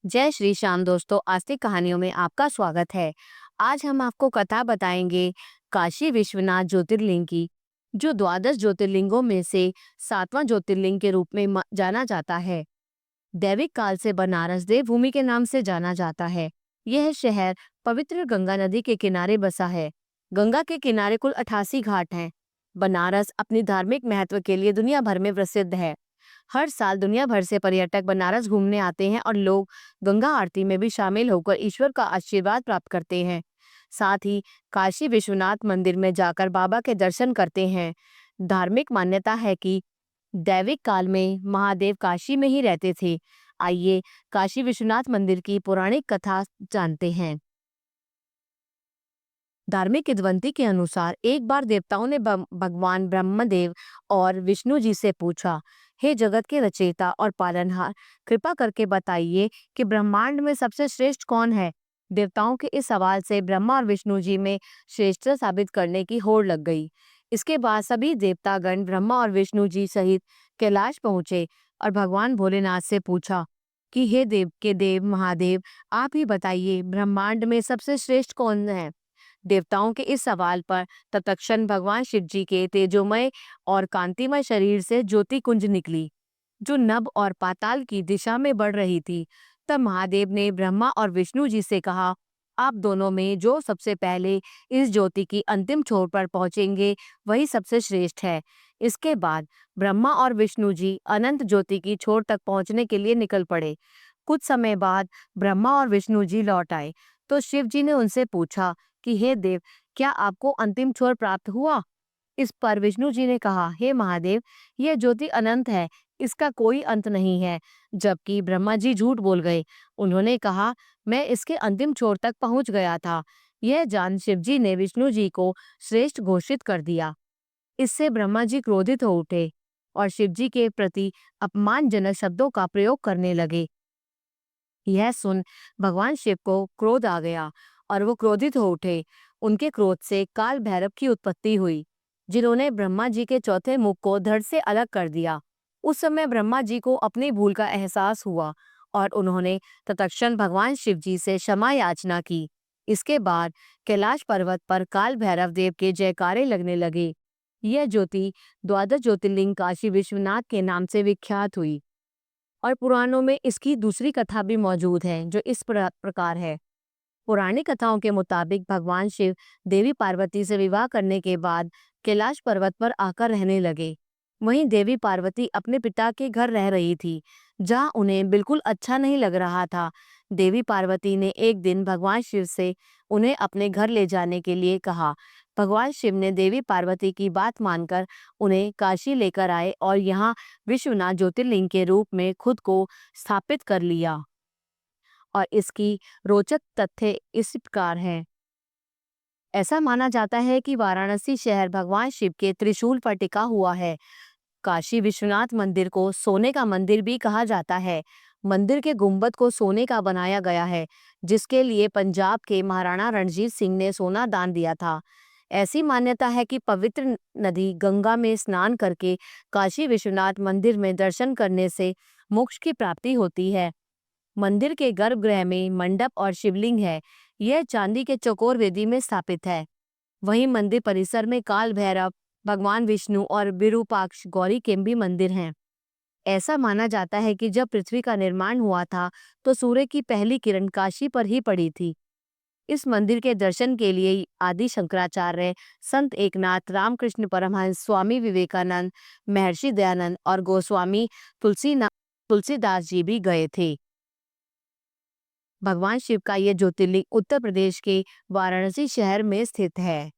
जय श्री श्याम दोस्तों, आस्तिक कहानियों में आपका स्वागत है। आज हम आपको कथा बताएंगे काशी विश्वनाथ ज्योतिर्लिंग की, जो द्वादश ज्योतिर्लिंगों में से सातवां ज्योतिर्लिंग के रूप में जाना जाता है। दैविक काल से बनारस देवभूमि के नाम से जाना जाता है। यह शहर पवित्र गंगा नदी के किनारे बसा है। गंगा के किनारे कुल 88 घाट हैं। बनारस अपनी धार्मिक महत्व के लिए दुनिया भर में प्रसिद्ध है। हर साल दुनिया भर से पर्यटक बनारस घूमने आते हैं और लोग गंगा आरती में भी शामिल होकर ईश्वर का आशीर्वाद प्राप्त करते हैं। साथ ही काशी विश्वनाथ मंदिर में जाकर बाबा के दर्शन करते हैं। धार्मिक मान्यता है कि दैविक काल में महादेव काशी में ही रहते थे। आइए काशी विश्वनाथ मंदिर की पौराणिक कथा जानते हैं। धार्मिक किंवदंती के अनुसार एक बार देवताओं ने भगवान ब्रह्मदेव और विष्णु जी से पूछा, हे जगत के रचयिता और पालनहार, कृपा करके बताइए कि ब्रह्मांड में सबसे श्रेष्ठ कौन है। देवताओं के इस सवाल से ब्रह्मा और विष्णु जी में श्रेष्ठता साबित करने की होड़ लग गई। इसके बाद सभी देवतागण ब्रह्मा और विष्णु जी सहित कैलाश पहुंचे और भगवान भोलेनाथ से पूछा कि हे देव के देव महादेव, आप ही बताइए ब्रह्मांड में सबसे श्रेष्ठ कौन है। देवताओं के इस सवाल पर तत्क्षण भगवान शिव जी के तेजोमय और कांतिमय शरीर से ज्योति कुंज निकली, जो नभ और पाताल की दिशा में बढ़ रही थी। तब महादेव ने ब्रह्मा और विष्णु जी से कहा, आप दोनों में जो सबसे पहले इस ज्योति की अंतिम छोर पर पहुंचेंगे वही सबसे श्रेष्ठ है। इसके बाद ब्रह्मा और विष्णु जी अनंत ज्योति की छोर तक पहुंचने के लिए निकल पड़े। कुछ समय बाद ब्रह्मा और विष्णु जी लौट आए तो शिव जी ने उनसे पूछा कि हे देव, क्या आपको अंतिम छोर प्राप्त हुआ। इस पर विष्णु जी ने कहा, हे महादेव, यह ज्योति अनंत है, इसका कोई अंत नहीं है। जबकि ब्रह्मा जी झूठ बोल गए। उन्होंने कहा, मैं इसके अंतिम छोर तक पहुंच गया था। यह जान शिव जी ने विष्णु जी को श्रेष्ठ घोषित कर दिया। इससे ब्रह्मा जी क्रोधित हो उठे और शिव जी के प्रति अपमानजनक शब्दों का प्रयोग करने लगे। यह सुन भगवान शिव को क्रोध आ गया और वो क्रोधित हो उठे। उनके क्रोध से काल भैरव की उत्पत्ति हुई, जिन्होंने ब्रह्मा जी के चौथे मुख को धड़ से अलग कर दिया। उस समय ब्रह्मा जी को अपनी भूल का एहसास हुआ और उन्होंने तत्क्षण भगवान शिव जी से क्षमा याचना की। इसके बाद कैलाश पर्वत पर काल भैरव देव के जयकारे लगने लगे। यह ज्योति द्वादश ज्योतिर्लिंग काशी विश्वनाथ के नाम से विख्यात हुई। और पुराणों में इसकी दूसरी कथा भी मौजूद है, जो इस प्रकार है। पुरानी कथाओं के मुताबिक भगवान शिव देवी पार्वती से विवाह करने के बाद कैलाश पर्वत पर आकर रहने लगे। वहीं देवी पार्वती अपने पिता के घर रह रही थी, जहां उन्हें बिल्कुल अच्छा नहीं लग रहा था। देवी पार्वती ने एक दिन भगवान शिव से उन्हें अपने घर ले जाने के लिए कहा। भगवान शिव ने देवी पार्वती की बात मानकर उन्हें काशी लेकर आए और यहाँ विश्वनाथ ज्योतिर्लिंग के रूप में खुद को स्थापित कर लिया। और इसकी रोचक तथ्य इस प्रकार हैं। ऐसा माना जाता है कि वाराणसी शहर भगवान शिव के त्रिशूल पर टिका हुआ है। काशी विश्वनाथ मंदिर को सोने का मंदिर भी कहा जाता है। मंदिर के गुंबद को सोने का बनाया गया है, जिसके लिए पंजाब के महाराणा रणजीत सिंह ने सोना दान दिया था। ऐसी मान्यता है कि पवित्र नदी गंगा में स्नान करके काशी विश्वनाथ मंदिर में दर्शन करने से मोक्ष की प्राप्ति होती है। मंदिर के गर्भगृह में मंडप और शिवलिंग है। यह चांदी के चौकोर वेदी में स्थापित है। वहीं मंदिर परिसर में काल भैरव, भगवान विष्णु और विरूपाक्ष गौरी के भी मंदिर हैं। ऐसा माना जाता है कि जब पृथ्वी का निर्माण हुआ था तो सूर्य की पहली किरण काशी पर ही पड़ी थी। इस मंदिर के दर्शन के लिए आदि शंकराचार्य, संत एकनाथ, रामकृष्ण परमहंस, स्वामी विवेकानंद, महर्षि दयानंद और गोस्वामी तुलसीदास जी भी गए थे। भगवान शिव का यह ज्योतिर्लिंग उत्तर प्रदेश के वाराणसी शहर में स्थित है।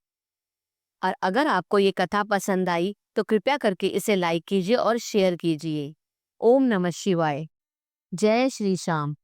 और अगर आपको ये कथा पसंद आई तो कृपया करके इसे लाइक कीजिए और शेयर कीजिए। ओम नमः शिवाय। जय श्री श्याम।